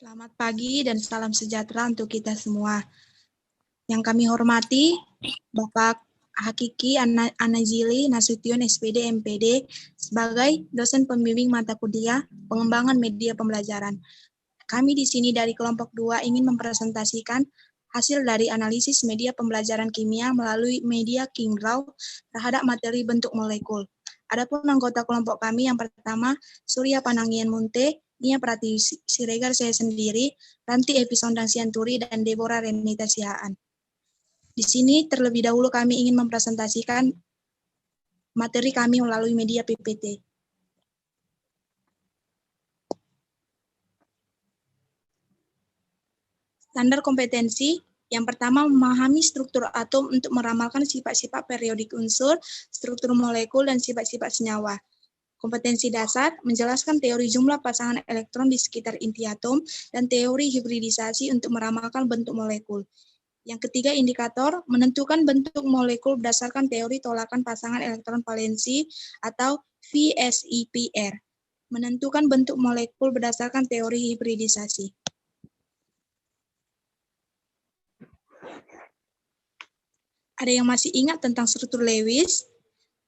Selamat pagi dan salam sejahtera untuk kita semua. Yang kami hormati, Bapak Hakiki Anazili Nasution SPD MPD sebagai dosen pembimbing mata kuliah pengembangan media pembelajaran. Kami di sini dari kelompok 2 ingin mempresentasikan hasil dari analisis media pembelajaran kimia melalui media Kingrau terhadap materi bentuk molekul. Adapun anggota kelompok kami yang pertama, Surya Panangian Munte, Nia Pratiwi Siregar, saya sendiri, Ranti Episondang Sianturi, dan Deborah Renita Sihaan. Di sini terlebih dahulu kami ingin mempresentasikan materi kami melalui media PPT. Standar kompetensi, yang pertama memahami struktur atom untuk meramalkan sifat-sifat periodik unsur, struktur molekul, dan sifat-sifat senyawa. Kompetensi dasar, menjelaskan teori jumlah pasangan elektron di sekitar inti atom dan teori hibridisasi untuk meramalkan bentuk molekul. Yang ketiga, indikator, menentukan bentuk molekul berdasarkan teori tolakan pasangan elektron valensi atau VSEPR. Menentukan bentuk molekul berdasarkan teori hibridisasi. Ada yang masih ingat tentang struktur Lewis?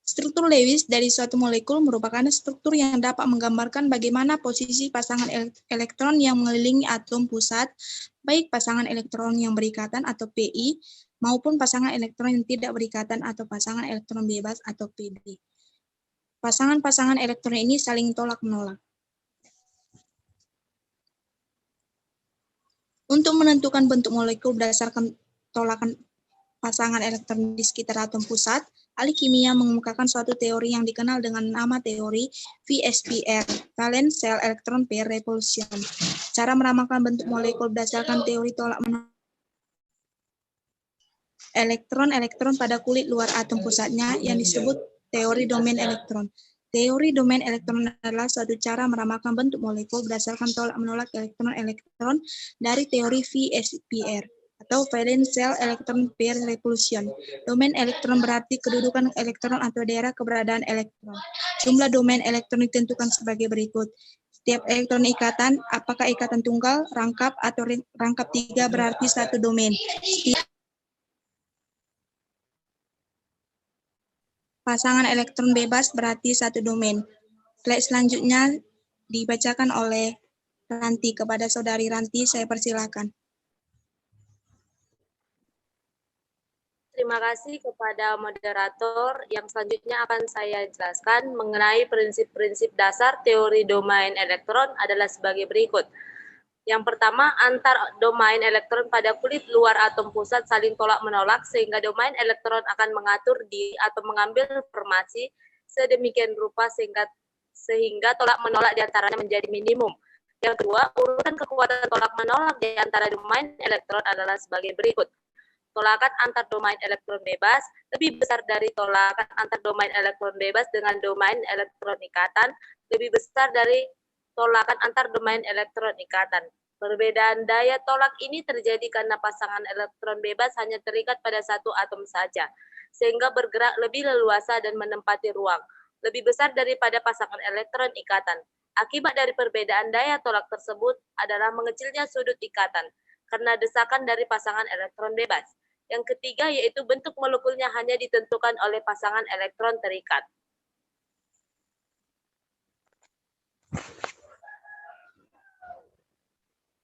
Struktur Lewis dari suatu molekul merupakan struktur yang dapat menggambarkan bagaimana posisi pasangan elektron yang mengelilingi atom pusat, baik pasangan elektron yang berikatan atau Pi, maupun pasangan elektron yang tidak berikatan atau pasangan elektron bebas atau Pb. Pasangan-pasangan elektron ini saling tolak-menolak. Untuk menentukan bentuk molekul berdasarkan tolakan pasangan elektron di sekitar atom pusat, ahli kimia mengemukakan suatu teori yang dikenal dengan nama teori VSPR, Valence Shell Electron Pair Repulsion. Cara meramalkan bentuk molekul berdasarkan teori tolak-menolak elektron-elektron pada kulit luar atom pusatnya yang disebut teori domain elektron. Teori domain elektron adalah suatu cara meramalkan bentuk molekul berdasarkan tolak-menolak elektron-elektron dari teori VSPR. Atau Valence Shell Electron Pair Repulsion. Domain elektron berarti kedudukan elektron atau daerah keberadaan elektron. Jumlah domain elektron ditentukan sebagai berikut. Setiap elektron ikatan, apakah ikatan tunggal, rangkap, atau rangkap 3 berarti satu domain. Pasangan elektron bebas berarti satu domain. Slide selanjutnya dibacakan oleh Ranti. Kepada Saudari Ranti, saya persilakan. Terima kasih kepada moderator. Yang selanjutnya akan saya jelaskan mengenai prinsip-prinsip dasar teori domain elektron adalah sebagai berikut. Yang pertama, antar domain elektron pada kulit luar atom pusat saling tolak-menolak sehingga domain elektron akan mengatur di atau mengambil informasi sedemikian rupa sehingga tolak-menolak di antaranya menjadi minimum. Yang kedua, urutan kekuatan tolak-menolak di antara domain elektron adalah sebagai berikut. Tolakan antar domain elektron bebas lebih besar dari tolakan antar domain elektron bebas dengan domain elektron ikatan lebih besar dari tolakan antar domain elektron ikatan. Perbedaan daya tolak ini terjadi karena pasangan elektron bebas hanya terikat pada satu atom saja, sehingga bergerak lebih leluasa dan menempati ruang, lebih besar daripada pasangan elektron ikatan. Akibat dari perbedaan daya tolak tersebut adalah mengecilnya sudut ikatan, karena desakan dari pasangan elektron bebas. Yang ketiga yaitu bentuk molekulnya hanya ditentukan oleh pasangan elektron terikat.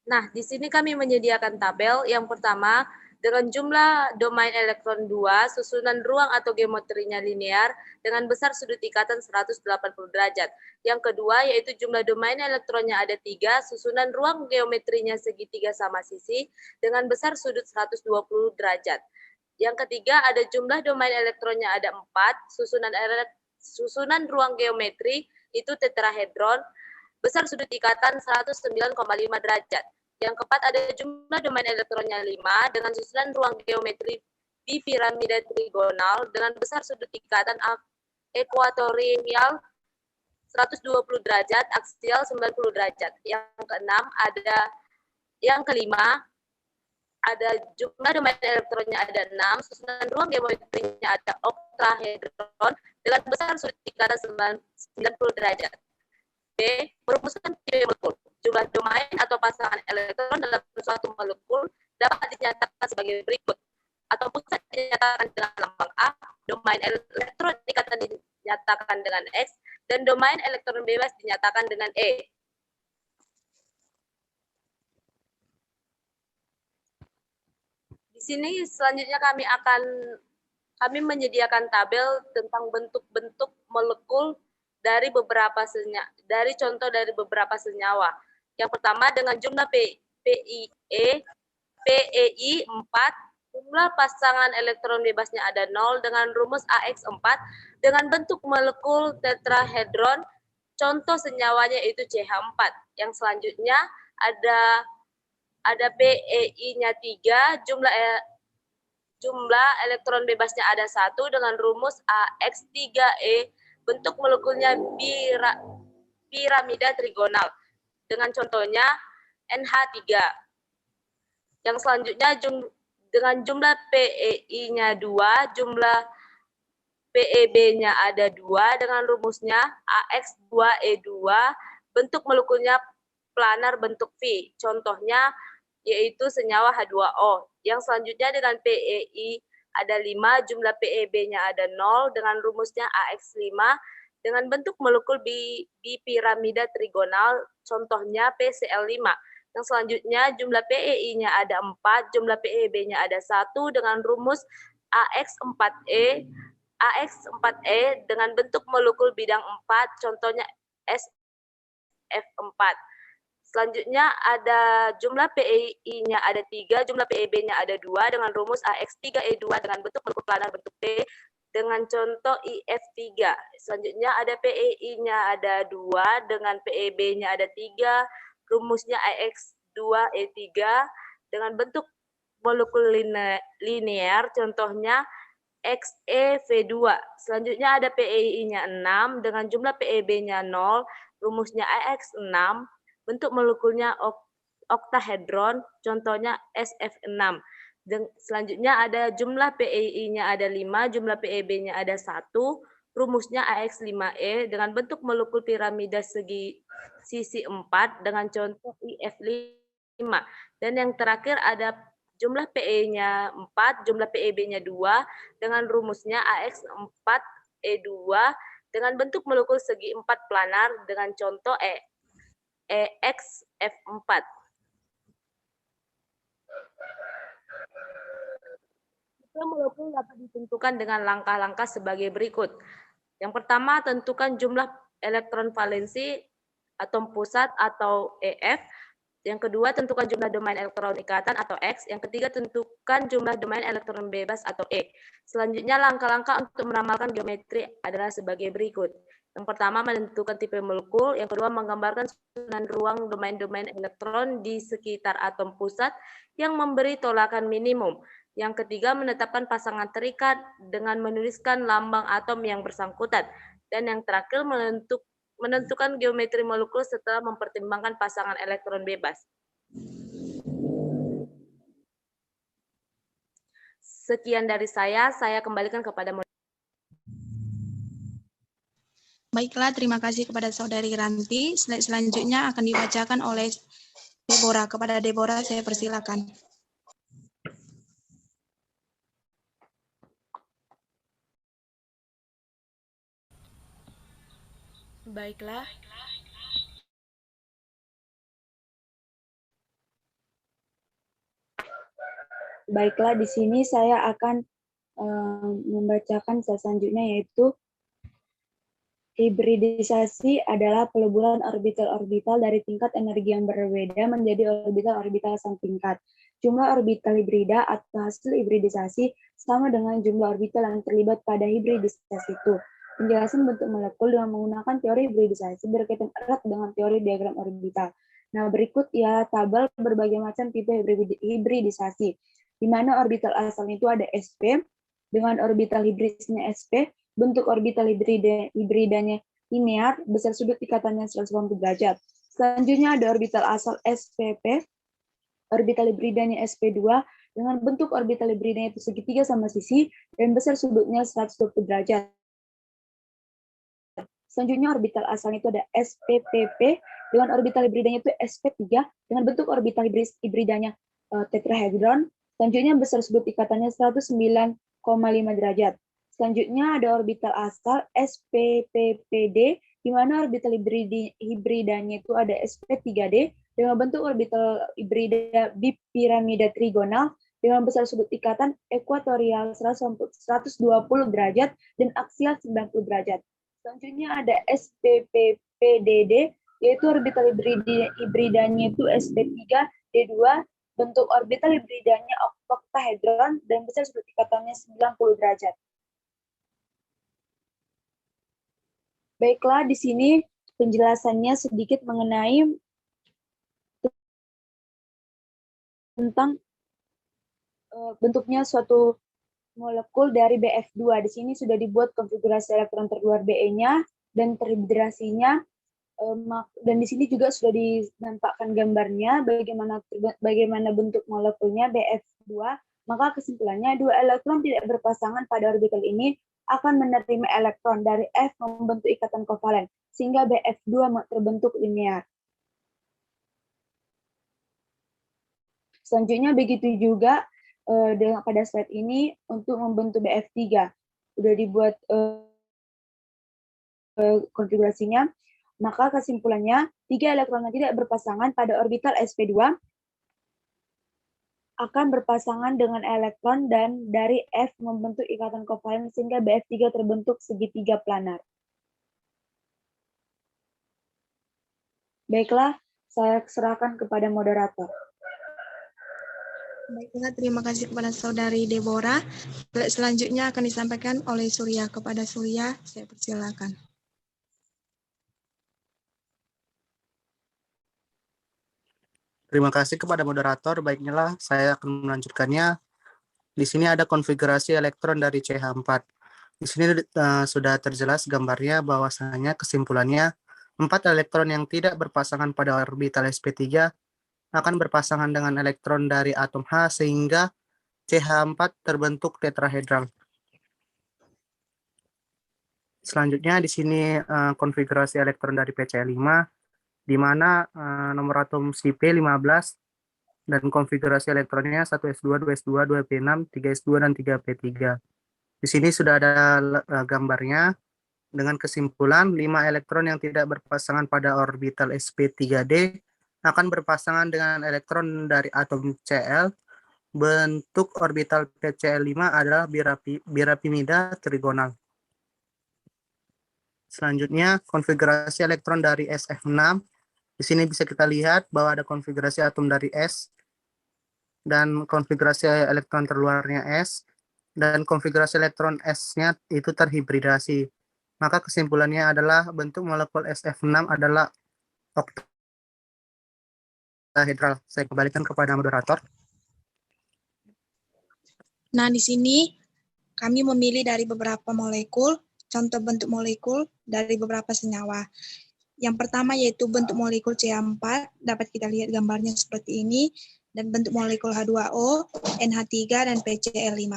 Nah, di sini kami menyediakan tabel. Yang pertama, dengan jumlah domain elektron 2, susunan ruang atau geometrinya linear dengan besar sudut ikatan 180 derajat. Yang kedua, yaitu jumlah domain elektronnya ada 3, susunan ruang geometrinya segitiga sama sisi dengan besar sudut 120 derajat. Yang ketiga, ada jumlah domain elektronnya ada 4, susunan ruang geometri itu tetrahedron, besar sudut ikatan 109,5 derajat. Yang keempat, ada jumlah domain elektronnya 5 dengan susunan ruang geometri bipiramida trigonal dengan besar sudut ikatan ekuatorial 120 derajat, aksial 90 derajat. Yang kelima, ada jumlah domain elektronnya ada 6, susunan ruang geometrinya ada oktahedron dengan besar sudut ikatan 90 derajat. B. Merumuskan tipe molekul. Jumlah domain atau pasangan elektron dalam suatu molekul dapat dinyatakan sebagai berikut. Atau pusat dinyatakan dengan lambang A, domain elektron ikatan dinyatakan dengan X, dan domain elektron bebas dinyatakan dengan E. Di sini selanjutnya kami menyediakan tabel tentang bentuk-bentuk molekul dari contoh dari beberapa senyawa. Yang pertama dengan jumlah PEI 4, jumlah pasangan elektron bebasnya ada 0 dengan rumus AX4 dengan bentuk molekul tetrahedron. Contoh senyawanya itu CH4. Yang selanjutnya ada PEI-nya 3, jumlah elektron bebasnya ada 1 dengan rumus AX3E, bentuk molekulnya piramida trigonal. Dengan contohnya NH3. Yang selanjutnya dengan jumlah PEI-nya 2, jumlah PEB-nya ada 2 dengan rumusnya AX2E2, bentuk molekulnya planar bentuk V. Contohnya yaitu senyawa H2O. Yang selanjutnya dengan PEI ada 5, jumlah PEB-nya ada 0 dengan rumusnya AX5 dengan bentuk molekul bipiramida trigonal, contohnya PCl5. Yang selanjutnya jumlah PEI-nya ada 4, jumlah PEB-nya ada 1 dengan rumus AX4E dengan bentuk molekul bidang 4, contohnya SF4. Selanjutnya ada jumlah PEI-nya ada 3, jumlah PEB-nya ada 2 dengan rumus AX3E2 dengan bentuk molekul planar bentuk P dengan contoh IF3. Selanjutnya ada PEI-nya ada 2 dengan PEB-nya ada 3, rumusnya AX2E3 dengan bentuk molekul linear, contohnya XeV2. Selanjutnya ada PEI-nya 6 dengan jumlah PEB-nya 0, rumusnya AX6, bentuk molekulnya oktahedron, contohnya SF6. Selanjutnya ada jumlah PEI-nya ada 5, jumlah PEB-nya ada 1, rumusnya AX5E dengan bentuk molekul piramida sisi 4 dengan contoh IF5. Dan yang terakhir ada jumlah PE-nya 4, jumlah PEB-nya 2 dengan rumusnya AX4E2 dengan bentuk molekul segi 4 planar dengan contoh EXF4. Molekul dapat ditentukan dengan langkah-langkah sebagai berikut. Yang pertama, tentukan jumlah elektron valensi atom pusat atau EF. Yang kedua, tentukan jumlah domain elektron ikatan atau X. Yang ketiga, tentukan jumlah domain elektron bebas atau E. Selanjutnya, langkah-langkah untuk meramalkan geometri adalah sebagai berikut. Yang pertama, menentukan tipe molekul. Yang kedua, menggambarkan susunan ruang domain-domain elektron di sekitar atom pusat yang memberi tolakan minimum. Yang ketiga, menetapkan pasangan terikat dengan menuliskan lambang atom yang bersangkutan. Dan yang terakhir, menentukan geometri molekul setelah mempertimbangkan pasangan elektron bebas. Sekian dari saya kembalikan kepada moderator. Baiklah, terima kasih kepada Saudari Ranti. Slide selanjutnya akan dibacakan oleh Deborah. Kepada Deborah saya persilakan. Baiklah. Baiklah, di sini saya akan membacakan selanjutnya, yaitu hibridisasi adalah peleburan orbital-orbital dari tingkat energi yang berbeda menjadi orbital-orbital setingkat. Jumlah orbital hibrida atau hasil hibridisasi sama dengan jumlah orbital yang terlibat pada hibridisasi itu. Penjelasan bentuk molekul dengan menggunakan teori hibridisasi berkaitan erat dengan teori diagram orbital. Nah, berikut ya tabel berbagai macam tipe hibridisasi, di mana orbital asalnya itu ada sp, dengan orbital hibridnya sp, bentuk orbital hibridanya linear, besar sudut ikatannya 180 derajat. Selanjutnya ada orbital asal spp, orbital hibridanya sp2, dengan bentuk orbital hibridanya itu segitiga sama sisi, dan besar sudutnya 120 derajat. Selanjutnya orbital asalnya itu ada spp dengan orbital hibridanya itu sp3 dengan bentuk orbital hibridanya tetrahedron. Selanjutnya besar sudut ikatannya 109,5 derajat. Selanjutnya ada orbital asal SPPPD, di mana orbital hibridanya itu ada SP3D dengan bentuk orbital hibrida bipiramida trigonal dengan besar sudut ikatan ekuatorial 120 derajat dan aksial 90 derajat. Selanjutnya ada SPPPDD, yaitu orbital hibridanya itu SP3D2, bentuk orbital hibridanya oktahedron dan besar sudut ikatannya 90 derajat. Baiklah, di sini penjelasannya sedikit mengenai tentang bentuknya suatu molekul dari BF2. Di sini sudah dibuat konfigurasi elektron terluar Be-nya dan terhidrasinya, dan di sini juga sudah dinampakkan gambarnya bagaimana bentuk molekulnya BF2. Maka kesimpulannya, dua elektron tidak berpasangan pada orbital ini akan menerima elektron dari F membentuk ikatan kovalen, sehingga BF2 terbentuk linear. Selanjutnya begitu juga pada slide ini untuk membentuk BF3. Sudah dibuat konfigurasinya, maka kesimpulannya 3 elektron yang tidak berpasangan pada orbital sp2 akan berpasangan dengan elektron dan dari F membentuk ikatan kovalen sehingga BF3 terbentuk segitiga planar. Baiklah, saya serahkan kepada moderator. Baiklah, terima kasih kepada Saudari Deborah. Selanjutnya akan disampaikan oleh Surya. Kepada Surya, saya persilakan. Terima kasih kepada moderator. Baiklah, saya akan melanjutkannya. Di sini ada konfigurasi elektron dari CH4. Di sini sudah terjelas gambarnya bahwasanya kesimpulannya 4 elektron yang tidak berpasangan pada orbital sp3 akan berpasangan dengan elektron dari atom H sehingga CH4 terbentuk tetrahedral. Selanjutnya di sini konfigurasi elektron dari PCl5 di mana nomor atom Cp15 dan konfigurasi elektronnya 1s2, 2s2, 2p6, 3s2 dan 3p3. Di sini sudah ada gambarnya dengan kesimpulan 5 elektron yang tidak berpasangan pada orbital sp3d akan berpasangan dengan elektron dari atom Cl. Bentuk orbital PCl5 adalah birapimida trigonal. Selanjutnya, konfigurasi elektron dari SF6. Di sini bisa kita lihat bahwa ada konfigurasi atom dari S dan konfigurasi elektron terluarnya S dan konfigurasi elektron S-nya itu terhibridasi. Maka kesimpulannya adalah bentuk molekul SF6 adalah oktahedral. Saya kembalikan kepada moderator. Nah, di sini kami memilih dari beberapa molekul, contoh bentuk molekul dari beberapa senyawa. Yang pertama yaitu bentuk molekul CH4, dapat kita lihat gambarnya seperti ini, dan bentuk molekul H2O, NH3, dan PCl5.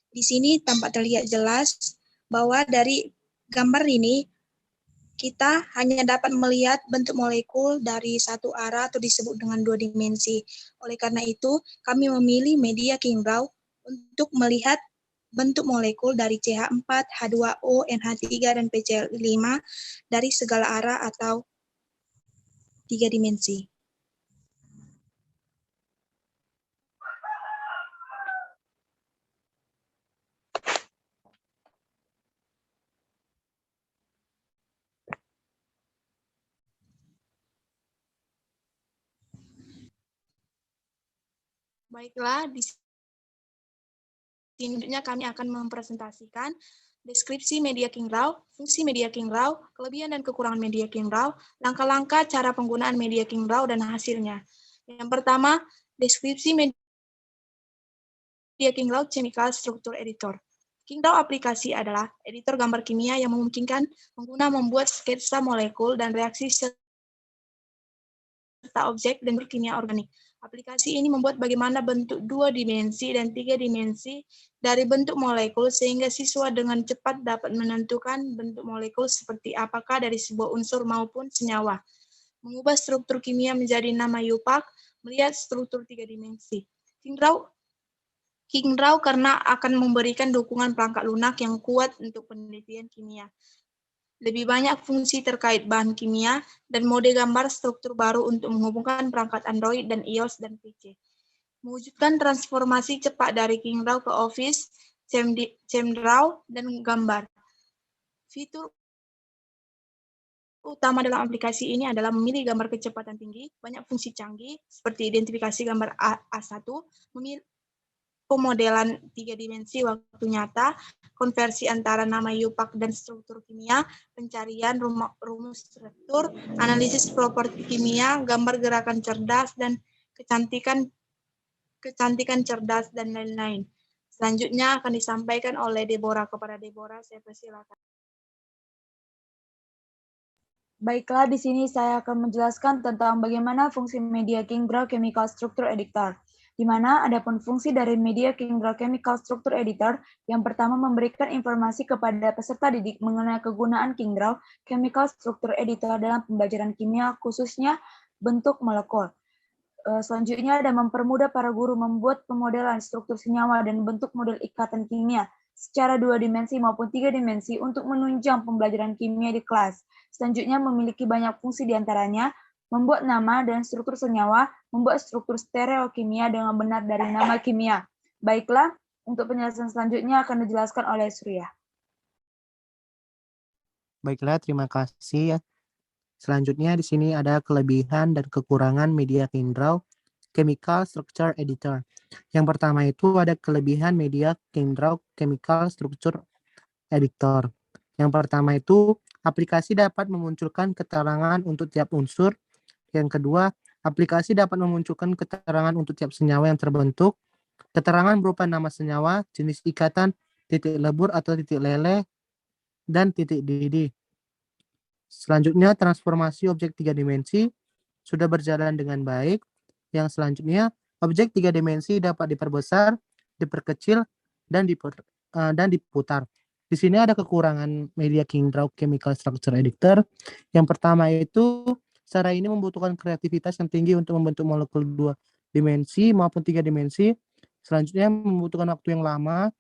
Di sini tampak terlihat jelas bahwa dari gambar ini, kita hanya dapat melihat bentuk molekul dari satu arah atau disebut dengan 2 dimensi. Oleh karena itu, kami memilih media King-Rao untuk melihat bentuk molekul dari CH4, H2O, NH3, dan PCl5 dari segala arah atau 3 dimensi. Baiklah, di selanjutnya kami akan mempresentasikan deskripsi media King-Rao, fungsi media King-Rao, kelebihan dan kekurangan media King-Rao, langkah-langkah cara penggunaan media King-Rao dan hasilnya. Yang pertama, deskripsi media King-Rao Chemical Structure Editor. King-Rao aplikasi adalah editor gambar kimia yang memungkinkan pengguna membuat sketsa molekul dan reaksi serta objek dan kimia organik. Aplikasi ini membuat bagaimana bentuk 2 dimensi dan 3 dimensi dari bentuk molekul sehingga siswa dengan cepat dapat menentukan bentuk molekul seperti apakah dari sebuah unsur maupun senyawa. Mengubah struktur kimia menjadi nama YUPAC, melihat struktur 3 dimensi. Kingrau karena akan memberikan dukungan perangkat lunak yang kuat untuk penelitian kimia. Lebih banyak fungsi terkait bahan kimia, dan mode gambar struktur baru untuk menghubungkan perangkat Android dan iOS dan PC. Mewujudkan transformasi cepat dari Kingrau ke Office, ChemDraw, dan gambar. Fitur utama dalam aplikasi ini adalah memilih gambar kecepatan tinggi, banyak fungsi canggih, seperti identifikasi gambar A1, pemodelan 3 dimensi waktu nyata, konversi antara nama YUPAC dan struktur kimia, pencarian rumus struktur, analisis properti kimia, gambar gerakan cerdas, dan kecantikan cerdas, dan lain-lain. Selanjutnya akan disampaikan oleh Deborah. Kepada Deborah, saya persilakan. Baiklah, di sini saya akan menjelaskan tentang bagaimana fungsi media Kingrau Chemical Structure Editor. Di mana adapun fungsi dari media Kingrau Chemical Structure Editor, yang pertama memberikan informasi kepada peserta didik mengenai kegunaan Kingrau Chemical Structure Editor dalam pembelajaran kimia, khususnya bentuk molekul. Selanjutnya ada mempermudah para guru membuat pemodelan struktur senyawa dan bentuk model ikatan kimia secara 2 dimensi maupun 3 dimensi untuk menunjang pembelajaran kimia di kelas. Selanjutnya memiliki banyak fungsi diantaranya, membuat nama dan struktur senyawa, membuat struktur stereokimia dengan benar dari nama kimia. Baiklah, untuk penjelasan selanjutnya akan dijelaskan oleh Surya. Baiklah, terima kasih ya. Selanjutnya di sini ada kelebihan dan kekurangan media Kingrau Chemical Structure Editor. Yang pertama itu ada kelebihan media Kingrau Chemical Structure Editor. Yang pertama itu aplikasi dapat memunculkan keterangan untuk tiap unsur. Yang kedua, aplikasi dapat memunculkan keterangan untuk tiap senyawa yang terbentuk. Keterangan berupa nama senyawa, jenis ikatan, titik lebur atau titik leleh, dan titik didih. Selanjutnya, transformasi objek 3 dimensi sudah berjalan dengan baik. Yang selanjutnya, objek 3 dimensi dapat diperbesar, diperkecil, dan diputar. Di sini ada kekurangan media Kingrau Chemical Structure Editor. Yang pertama itu, cara ini membutuhkan kreativitas yang tinggi untuk membentuk molekul 2 dimensi maupun 3 dimensi. Selanjutnya, membutuhkan waktu yang lama.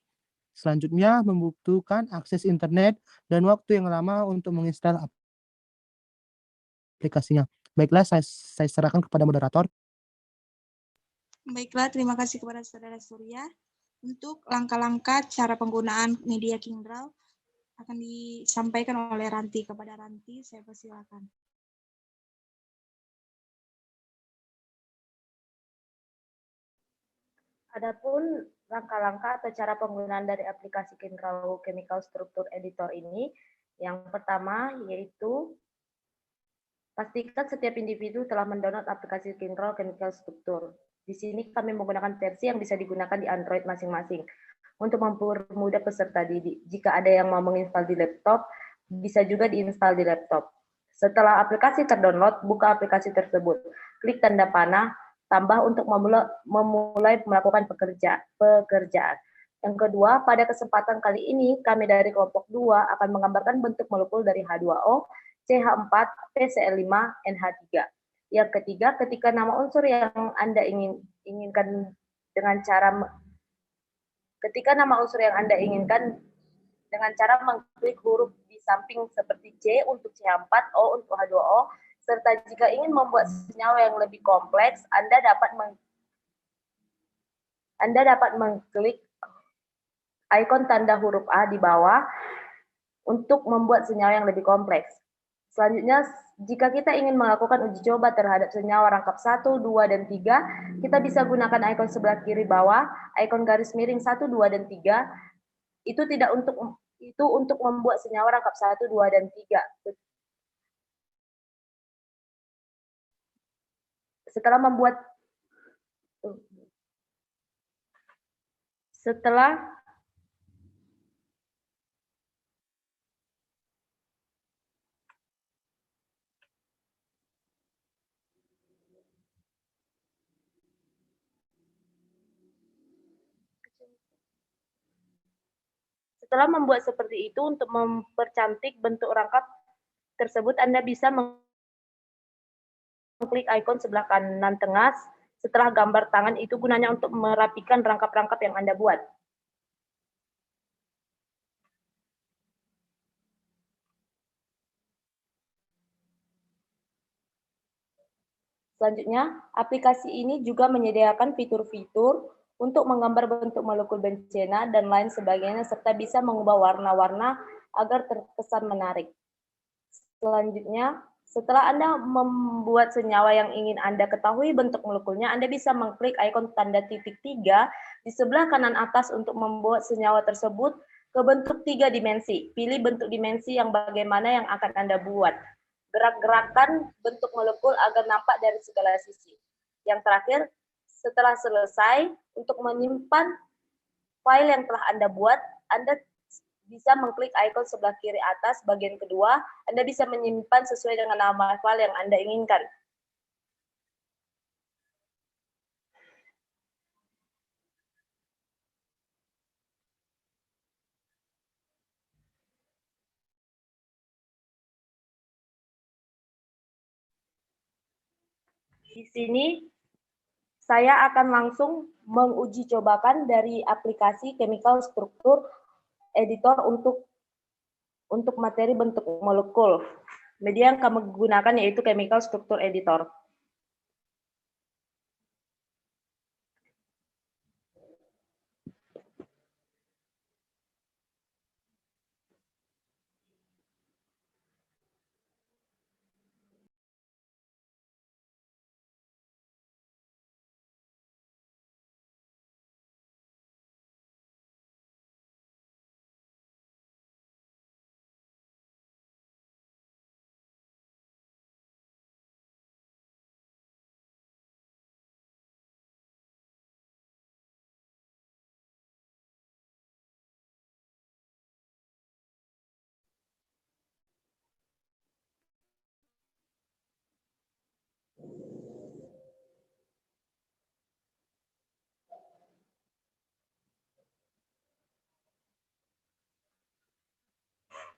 Selanjutnya, membutuhkan akses internet dan waktu yang lama untuk menginstal aplikasinya. Baiklah, saya serahkan kepada moderator. Baiklah, terima kasih kepada Saudara Surya. Untuk langkah-langkah cara penggunaan media Kingrau akan disampaikan oleh Ranti. Kepada Ranti, saya persilakan. Adapun langkah-langkah atau cara penggunaan dari aplikasi Kingrau Chemical Structure Editor ini, yang pertama yaitu pastikan setiap individu telah mendownload aplikasi Kingrau Chemical Structure. Di sini kami menggunakan versi yang bisa digunakan di Android masing-masing. Untuk mempermudah peserta didik, jika ada yang mau menginstal di laptop, bisa juga diinstal di laptop. Setelah aplikasi terdownload, buka aplikasi tersebut. Klik tanda panah, tambah untuk memulai melakukan pekerjaan. Yang kedua, pada kesempatan kali ini, kami dari kelompok 2 akan menggambarkan bentuk molekul dari H2O, CH4, PCl5, NH3. Yang ketiga, ketika nama unsur yang Anda inginkan dengan cara mengklik huruf di samping seperti C untuk CH4, O untuk H2O, serta jika ingin membuat senyawa yang lebih kompleks, Anda dapat mengklik ikon tanda huruf A di bawah untuk membuat senyawa yang lebih kompleks. Selanjutnya, jika kita ingin melakukan uji coba terhadap senyawa rangkap 1, 2, dan 3, kita bisa gunakan ikon sebelah kiri bawah, ikon garis miring 1, 2, dan 3. Itu untuk membuat senyawa rangkap 1, 2, dan 3. Setelah membuat seperti itu, untuk mempercantik bentuk rangkap tersebut, Anda bisa mengklik ikon sebelah kanan tengah setelah gambar tangan. Itu gunanya untuk merapikan rangkap-rangkap yang Anda buat. Selanjutnya, aplikasi ini juga menyediakan fitur-fitur untuk menggambar bentuk molekul bencana dan lain sebagainya, serta bisa mengubah warna-warna agar terkesan menarik. Selanjutnya, setelah Anda membuat senyawa yang ingin Anda ketahui bentuk molekulnya, Anda bisa mengklik ikon tanda titik 3 di sebelah kanan atas untuk membuat senyawa tersebut ke bentuk 3 dimensi. Pilih bentuk dimensi yang bagaimana yang akan Anda buat. Gerak-gerakan bentuk molekul agar nampak dari segala sisi. Yang terakhir, setelah selesai, untuk menyimpan file yang telah Anda buat, Anda bisa mengklik ikon sebelah kiri atas bagian kedua. Anda bisa menyimpan sesuai dengan nama file yang Anda inginkan. Di sini saya akan langsung menguji cobakan dari aplikasi Chemical Structure Editor untuk materi bentuk molekul. Media yang kami gunakan yaitu Chemical Structure Editor.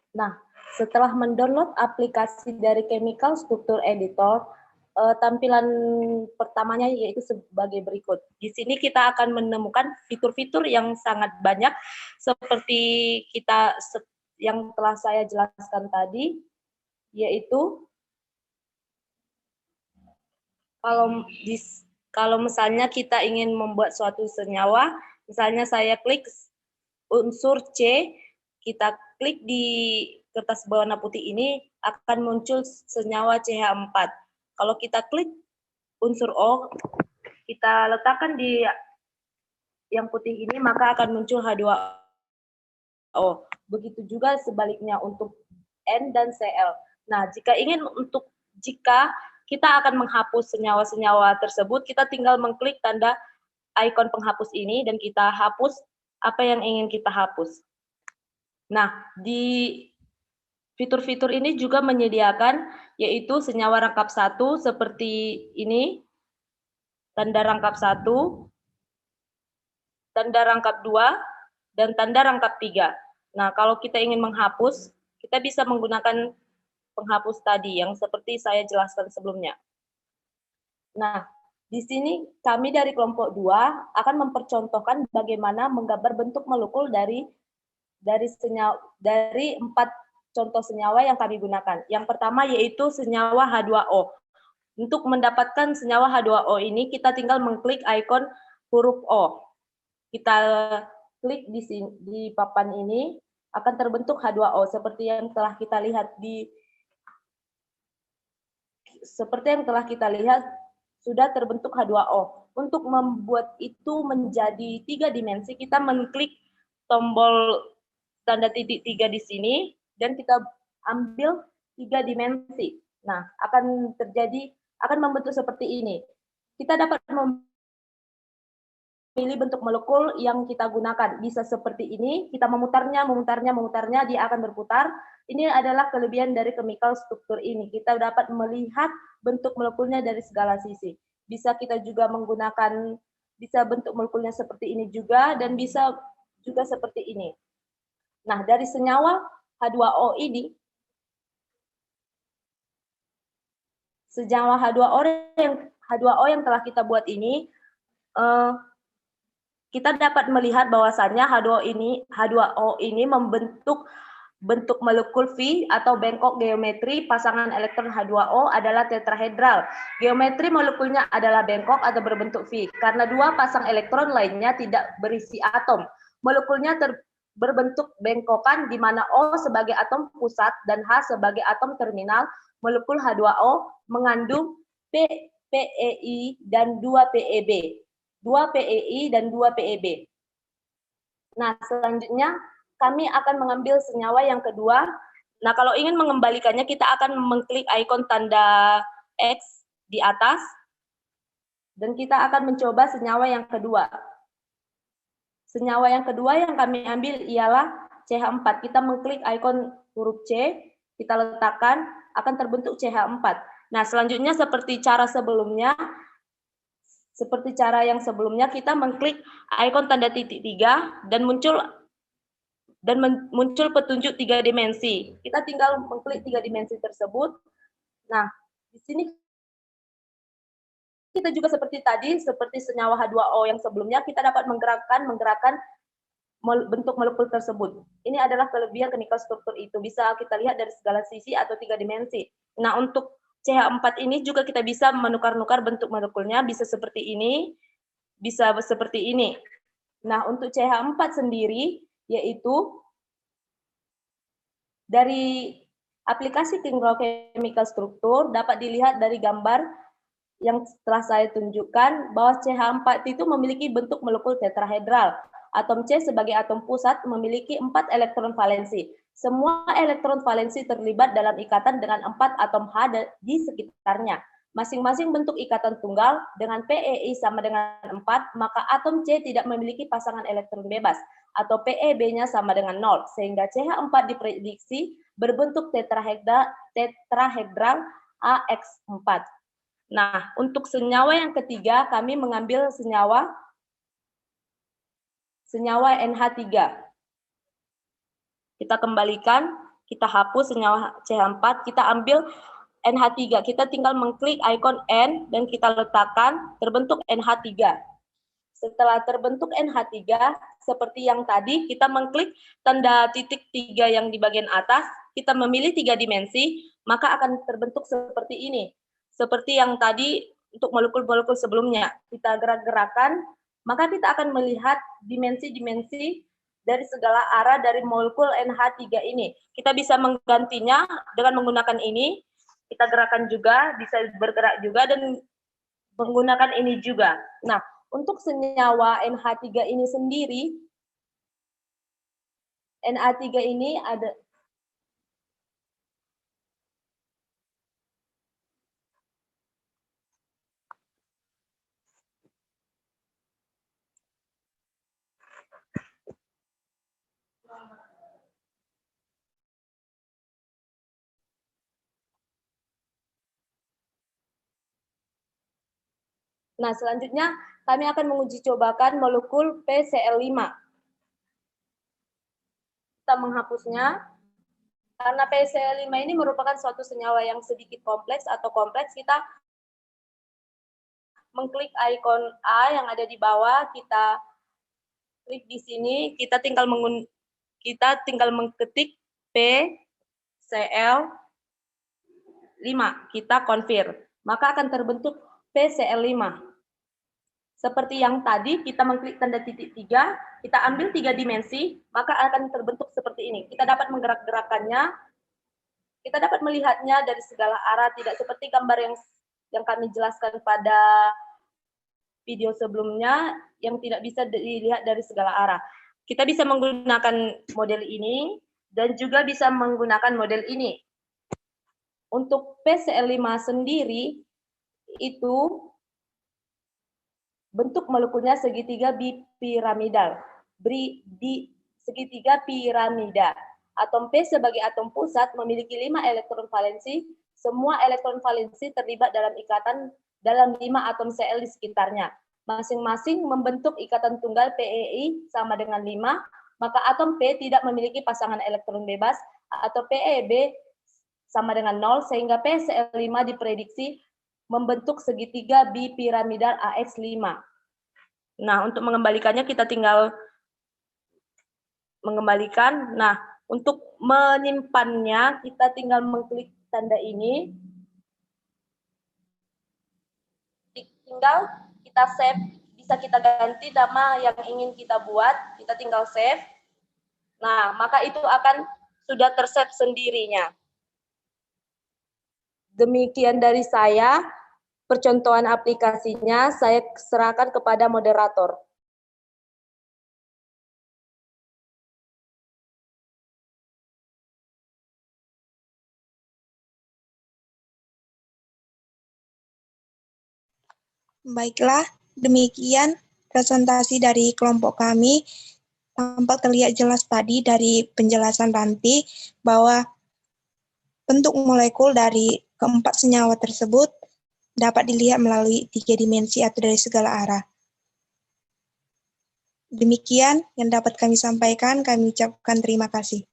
Nah, setelah mendownload aplikasi dari Chemical Structure Editor, tampilan pertamanya yaitu sebagai berikut. Di sini kita akan menemukan fitur-fitur yang sangat banyak seperti yang telah saya jelaskan tadi, yaitu kalau misalnya kita ingin membuat suatu senyawa, misalnya saya klik unsur C, kita klik di kertas berwarna putih ini, akan muncul senyawa CH4. Kalau kita klik unsur O, kita letakkan di yang putih ini, maka akan muncul H2O. Begitu juga sebaliknya untuk N dan Cl. Nah, jika kita akan menghapus senyawa-senyawa tersebut, kita tinggal mengklik tanda ikon penghapus ini dan kita hapus apa yang ingin kita hapus. Nah, di fitur-fitur ini juga menyediakan yaitu senyawa rangkap 1 seperti ini, tanda rangkap 1, tanda rangkap 2, dan tanda rangkap 3. Nah, kalau kita ingin menghapus, kita bisa menggunakan penghapus tadi yang seperti saya jelaskan sebelumnya. Nah, di sini kami dari kelompok 2 akan mempercontohkan bagaimana menggambar bentuk molekul dari 4 contoh senyawa yang kami gunakan. Yang pertama yaitu senyawa H2O. Untuk mendapatkan senyawa H2O ini, kita tinggal mengklik ikon huruf O. Kita klik di papan ini, akan terbentuk H2O seperti yang telah kita lihat sudah terbentuk H2O. Untuk membuat itu menjadi 3 dimensi, kita mengklik tombol tanda titik 3 di sini dan kita ambil 3 dimensi. Nah, akan membentuk seperti ini. Kita dapat memilih bentuk molekul yang kita gunakan. Bisa seperti ini, kita memutarnya, dia akan berputar. Ini adalah kelebihan dari chemical structure ini. Kita dapat melihat bentuk molekulnya dari segala sisi. Bisa kita juga bisa bentuk molekulnya seperti ini juga, dan bisa juga seperti ini. Nah, dari senyawa H2O ini, senyawa H2O yang telah kita buat ini, kita dapat melihat bahwasannya H2O ini membentuk bentuk molekul V atau bengkok geometri pasangan elektron H2O adalah tetrahedral. Geometri molekulnya adalah bengkok atau berbentuk V karena dua pasang elektron lainnya tidak berisi atom. Molekulnya berbentuk bengkokan di mana O sebagai atom pusat dan H sebagai atom terminal. Molekul H2O mengandung PEI dan 2 PEB. 2 PEI dan 2 PEB. Nah, selanjutnya kami akan mengambil senyawa yang kedua. Nah, kalau ingin mengembalikannya, kita akan mengklik ikon tanda X di atas, dan kita akan mencoba senyawa yang kedua. Senyawa yang kedua yang kami ambil ialah CH4. Kita mengklik ikon huruf C, kita letakkan, akan terbentuk CH4. Nah, selanjutnya seperti cara yang sebelumnya, kita mengklik ikon tanda titik 3 dan muncul petunjuk 3 dimensi. Kita tinggal mengklik 3 dimensi tersebut. Nah, di sini kita juga seperti tadi, seperti senyawa H2O yang sebelumnya, kita dapat menggerakkan bentuk molekul tersebut. Ini adalah kelebihan chemical struktur itu. Bisa kita lihat dari segala sisi atau 3 dimensi. Nah, untuk CH4 ini juga kita bisa menukar-nukar bentuk molekulnya, bisa seperti ini, bisa seperti ini. Nah, untuk CH4 sendiri, yaitu dari aplikasi chemical struktur dapat dilihat dari gambar yang telah saya tunjukkan bahwa CH4 itu memiliki bentuk molekul tetrahedral. Atom C sebagai atom pusat memiliki 4 elektron valensi. Semua elektron valensi terlibat dalam ikatan dengan 4 atom H di sekitarnya. Masing-masing bentuk ikatan tunggal dengan PEI sama dengan 4, maka atom C tidak memiliki pasangan elektron bebas atau PEB-nya sama dengan 0, sehingga CH4 diprediksi berbentuk tetrahedral AX4. Nah, untuk senyawa yang ketiga, kami mengambil senyawa NH3. Kita kembalikan, kita hapus senyawa CH4, kita ambil NH3. Kita tinggal mengklik ikon N dan kita letakkan, terbentuk NH3. Setelah terbentuk NH3, seperti yang tadi, kita mengklik tanda titik 3 yang di bagian atas, kita memilih 3 dimensi, maka akan terbentuk seperti ini. Seperti yang tadi untuk molekul-molekul sebelumnya. Kita gerak-gerakan, maka kita akan melihat dimensi-dimensi dari segala arah dari molekul NH3 ini. Kita bisa menggantinya dengan menggunakan ini, kita gerakan juga, bisa bergerak juga, dan menggunakan ini juga. Nah, untuk senyawa NH3 ini sendiri, NH3 ini ada Nah, selanjutnya kami akan menguji cobakan molekul PCl5. Kita menghapusnya, karena PCl5 ini merupakan suatu senyawa yang sedikit kompleks atau kompleks, kita mengklik ikon A yang ada di bawah, kita klik di sini, kita tinggal mengetik PCl5, kita confirm, maka akan terbentuk PCl5. Seperti yang tadi, kita mengklik tanda titik 3, kita ambil 3 dimensi, maka akan terbentuk seperti ini. Kita dapat menggerak-gerakannya, kita dapat melihatnya dari segala arah, tidak seperti gambar yang kami jelaskan pada video sebelumnya, yang tidak bisa dilihat dari segala arah. Kita bisa menggunakan model ini, dan juga bisa menggunakan model ini. Untuk PCl5 sendiri, itu bentuk molekulnya segitiga bipiramidal. Segitiga piramida. Atom P sebagai atom pusat memiliki 5 elektron valensi. Semua elektron valensi terlibat dalam ikatan dalam 5 atom Cl di sekitarnya. Masing-masing membentuk ikatan tunggal PEI sama dengan 5. maka atom P tidak memiliki pasangan elektron bebas atau PeB sama dengan 0, sehingga PCl5 diprediksi membentuk segitiga bipiramidal AX5. Nah, untuk mengembalikannya kita tinggal mengembalikan. Nah, untuk menyimpannya kita tinggal mengklik tanda ini. Tinggal kita save. Bisa kita ganti nama yang ingin kita buat, kita tinggal save. Nah, maka itu akan sudah tersave sendirinya. Demikian dari saya, percontohan aplikasinya saya serahkan kepada moderator. Baiklah, demikian presentasi dari kelompok kami. Tampak terlihat jelas tadi dari penjelasan Ranti bahwa bentuk molekul dari keempat senyawa tersebut dapat dilihat melalui 3 dimensi atau dari segala arah. Demikian yang dapat kami sampaikan, kami ucapkan terima kasih.